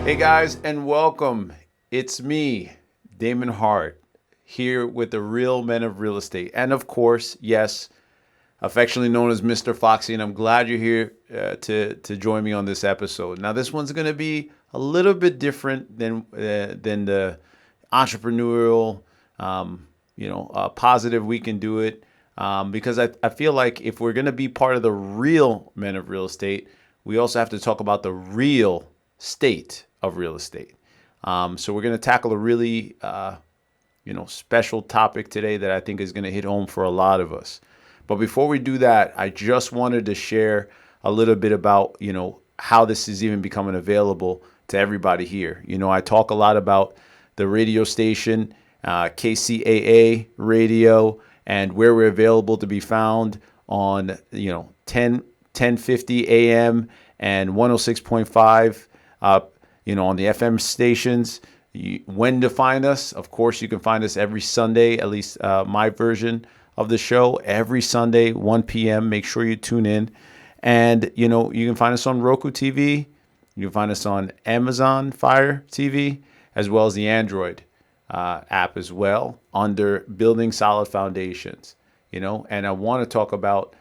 Hey guys, and welcome. It's me, Damon Hart, here with the Real Men of Real Estate. And of course, yes, affectionately known as Mr. Foxy, and I'm glad you're here to join me on this episode. Now, this one's going to be a little bit different than the entrepreneurial, positive we can do it, because I feel like if we're going to be part of the real men of real estate, we also have to talk about the real state of real estate. So we're going to tackle a really special topic today that I think is going to hit home for a lot of us. But before we do that, I just wanted to share a little bit about, how this is even becoming available to everybody here. I talk a lot about the radio station, KCAA radio, and where we're available to be found on, 1050 AM and 106.5, on the FM stations. When to find us? Of course, you can find us every Sunday, at least my version of the show, every Sunday, 1 p.m. Make sure you tune in. And, you can find us on Roku TV. You can find us on Amazon Fire TV, as well as the Android app as well, under Building Solid Foundations. And I want to talk about,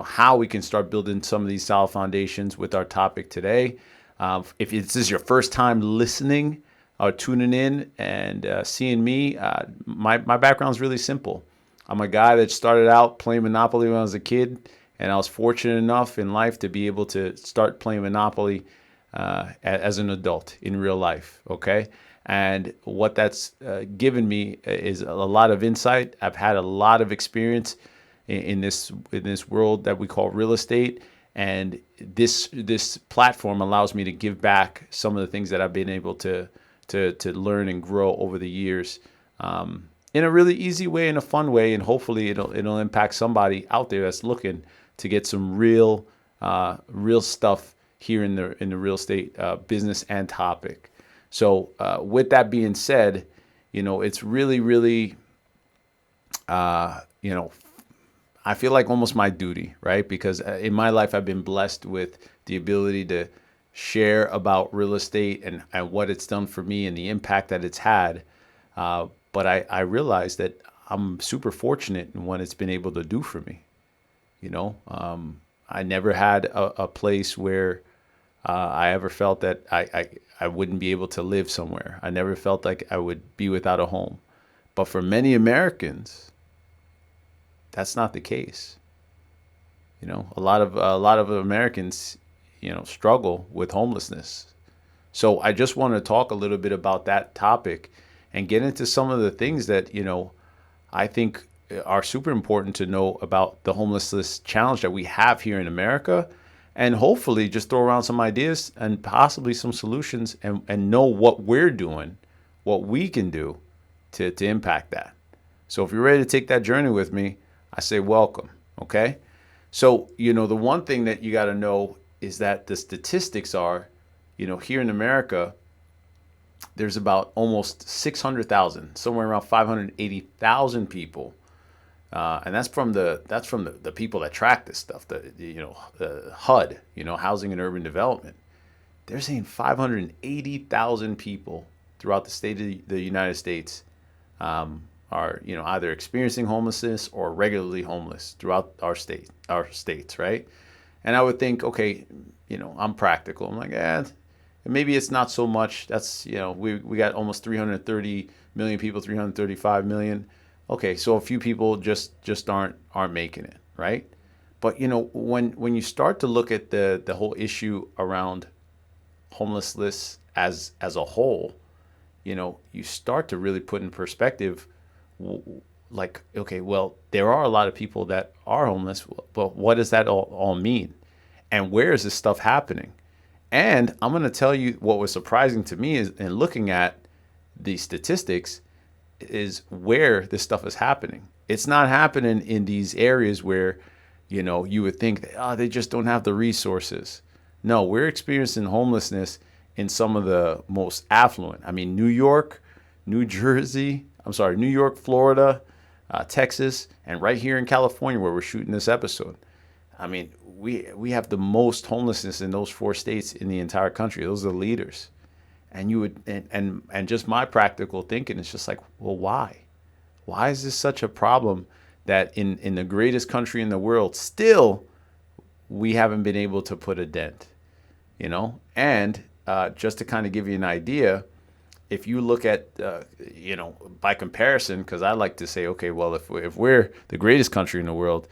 how we can start building some of these solid foundations with our topic today. If this is your first time listening or tuning in and seeing me, my background is really simple. I'm a guy that started out playing Monopoly when I was a kid, and I was fortunate enough in life to be able to start playing Monopoly as an adult in real life, okay? And what that's given me is a lot of insight. I've had a lot of experience in this world that we call real estate, and this platform allows me to give back some of the things that I've been able to learn and grow over the years, in a really easy way, in a fun way, and hopefully it'll impact somebody out there that's looking to get some real stuff here in the real estate business and topic. So with that being said, it's really I feel like almost my duty, right? Because in my life, I've been blessed with the ability to share about real estate and what it's done for me and the impact that it's had. But I realize that I'm super fortunate in what it's been able to do for me. I never had a place where I ever felt that I wouldn't be able to live somewhere. I never felt like I would be without a home. But for many Americans, that's not the case. A lot of Americans, struggle with homelessness. So I just want to talk a little bit about that topic and get into some of the things that, I think are super important to know about the homelessness challenge that we have here in America, and hopefully just throw around some ideas and possibly some solutions and know what we're doing, what we can do to impact that. So if you're ready to take that journey with me, I say welcome, okay? So, the one thing that you got to know is that the statistics are, here in America, there's about almost 600,000, somewhere around 580,000 people. And that's from the people that track this stuff, the HUD, Housing and Urban Development. They're saying 580,000 people throughout the state of the United States are either experiencing homelessness or regularly homeless throughout our states, right? And I would think, okay, I'm practical. I'm like, maybe it's not so much. That's we got almost 330 million people, 335 million. Okay, so a few people just aren't making it, right? But when you start to look at the whole issue around homelessness as a whole, you start to really put in perspective, like, okay, well, there are a lot of people that are homeless, but what does that all mean? And where is this stuff happening? And I'm going to tell you what was surprising to me is in looking at the statistics is where this stuff is happening. It's not happening in these areas where, you would think that, they just don't have the resources. No, we're experiencing homelessness in some of the most affluent. I mean, New York, Florida, Texas, and right here in California where we're shooting this episode. I mean, we have the most homelessness in those 4 states in the entire country. Those are the leaders. And you would, and just my practical thinking is just like, well, why? Why is this such a problem that in the greatest country in the world, still we haven't been able to put a dent, you know? And just to kind of give you an idea, if you look at, by comparison, because I like to say, okay, well, if we're the greatest country in the world,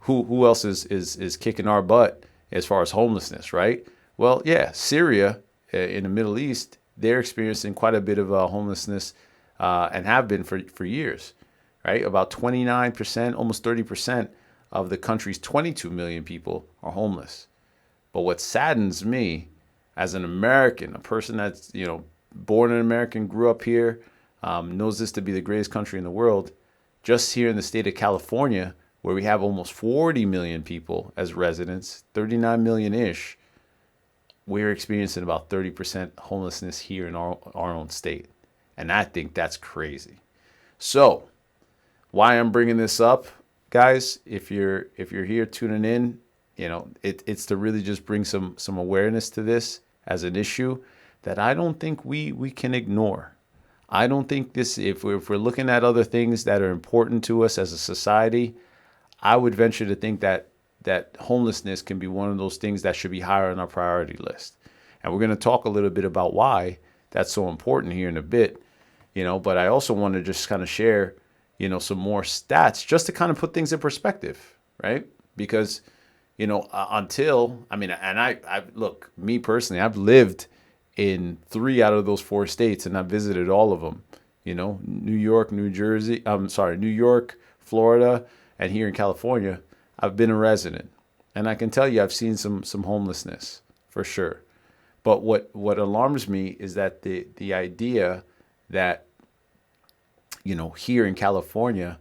who else is kicking our butt as far as homelessness, right? Well, yeah, Syria in the Middle East, they're experiencing quite a bit of homelessness and have been for years, right? About 29%, almost 30% of the country's 22 million people are homeless. But what saddens me as an American, a person that's, born an American, grew up here, knows this to be the greatest country in the world, just here in the state of California, where we have almost 40 million people as residents, 39 million-ish, we're experiencing about 30% homelessness here in our own state. And I think that's crazy. So why I'm bringing this up, guys, if you're here tuning in, it's to really just bring some awareness to this as an issue that I don't think we can ignore. I don't think this, if we're looking at other things that are important to us as a society, I would venture to think that homelessness can be one of those things that should be higher on our priority list. And we're going to talk a little bit about why that's so important here in a bit, but I also want to just kind of share, some more stats just to kind of put things in perspective, right? Because, I look, me personally, I've lived in 3 out of those 4 states and I've visited all of them, New York, New York, Florida, and here in California, I've been a resident, and I can tell you I've seen some homelessness for sure. But what alarms me is that the idea that, here in California,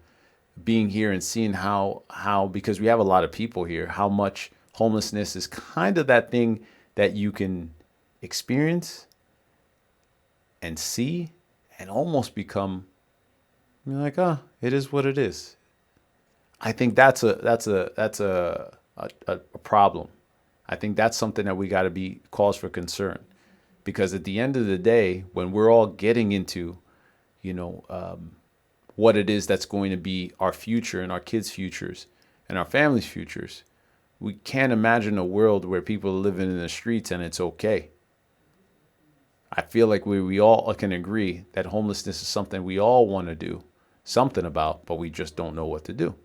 being here and seeing how because we have a lot of people here, how much homelessness is kind of that thing that you can experience and see and almost become, you're like, it is what it is. I think that's a problem. I think that's something that we got to be cause for concern, because at the end of the day, when we're all getting into, what it is that's going to be our future and our kids' futures and our families' futures, we can't imagine a world where people are living in the streets and it's okay. I feel like we all can agree that homelessness is something we all want to do something about, but we just don't know what to do.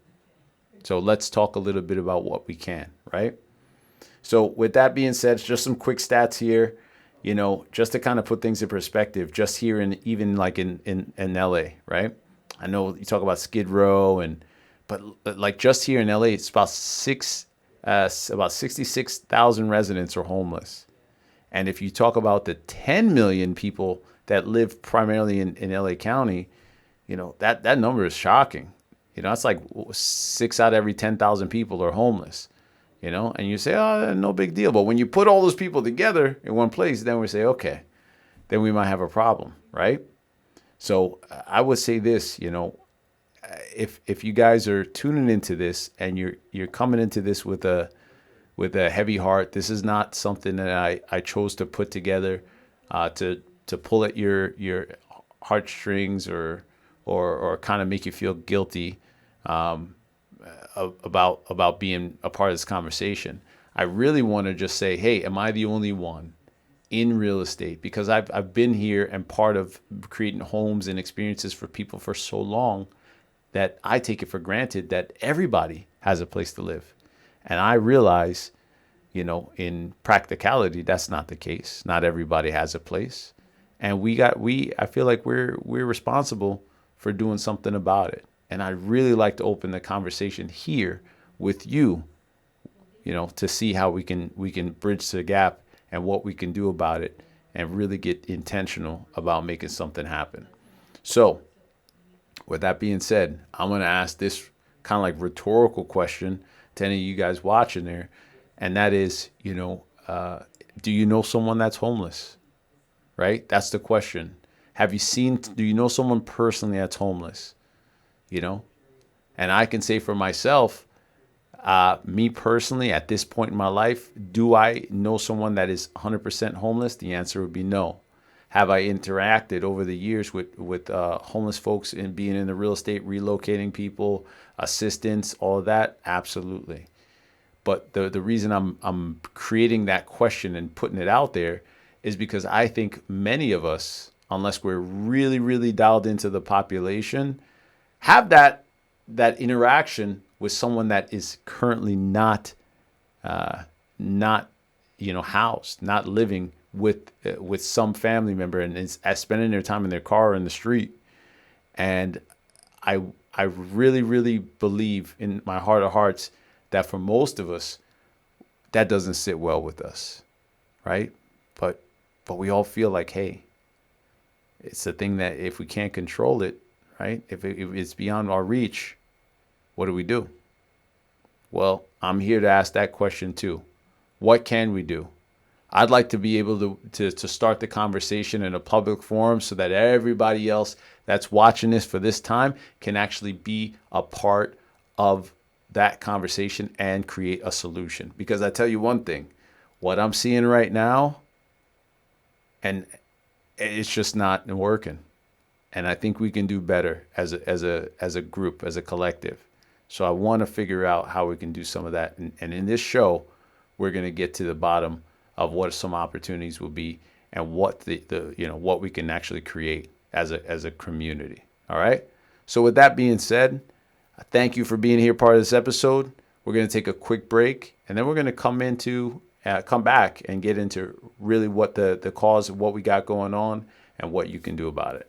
So let's talk a little bit about what we can, right? So with that being said, just some quick stats here, just to kind of put things in perspective, just here even like in LA, right? I know you talk about Skid Row but like just here in LA, it's about 66,000 residents are homeless. And if you talk about the 10 million people that live primarily in LA County, that number is shocking. It's like 6 out of every 10,000 people are homeless, and you say, oh, no big deal. But when you put all those people together in one place, then we say, okay, then we might have a problem, right? So I would say this, if you guys are tuning into this and you're coming into this with a heavy heart, this is not something that I chose to put together to pull at your heartstrings or kind of make you feel guilty about being a part of this conversation. I really want to just say, hey, am I the only one in real estate? Because I've been here and part of creating homes and experiences for people for so long that I take it for granted that everybody has a place to live. And I realize, in practicality, that's not the case. Not everybody has a place. And I feel like we're responsible for doing something about it. And I'd really like to open the conversation here with you, to see how we can bridge the gap and what we can do about it and really get intentional about making something happen. So with that being said, I'm going to ask this kind of like rhetorical question to any of you guys watching there. And that is, do you know someone that's homeless? Right? That's the question. Do you know someone personally that's homeless? And I can say for myself, Me personally, at this point in my life, do I know someone that is 100% homeless? The answer would be no. Have I interacted over the years with homeless folks and being in the real estate, relocating people, assistance, all of that? Absolutely. But the reason I'm creating that question and putting it out there is because I think many of us, unless we're really, really dialed into the population, have that interaction with someone that is currently not housed, not living with some family member, and is spending their time in their car or in the street. And I I really, really believe in my heart of hearts that for most of us, that doesn't sit well with us, right? But we all feel like, hey, it's a thing that if we can't control it, right? If it's beyond our reach, what do we do? Well, I'm here to ask that question too. What can we do? I'd like to be able to start the conversation in a public forum so that everybody else that's watching this for this time can actually be a part of that conversation and create a solution. Because I tell you one thing, what I'm seeing right now, and it's just not working. And I think we can do better as a group, as a collective. So I want to figure out how we can do some of that. And in this show, we're going to get to the bottom of what some opportunities will be and what the what we can actually create as a community. All right. So with that being said, thank you for being here, part of this episode. We're going to take a quick break, and then we're going to come back and get into really what the cause of what we got going on and what you can do about it.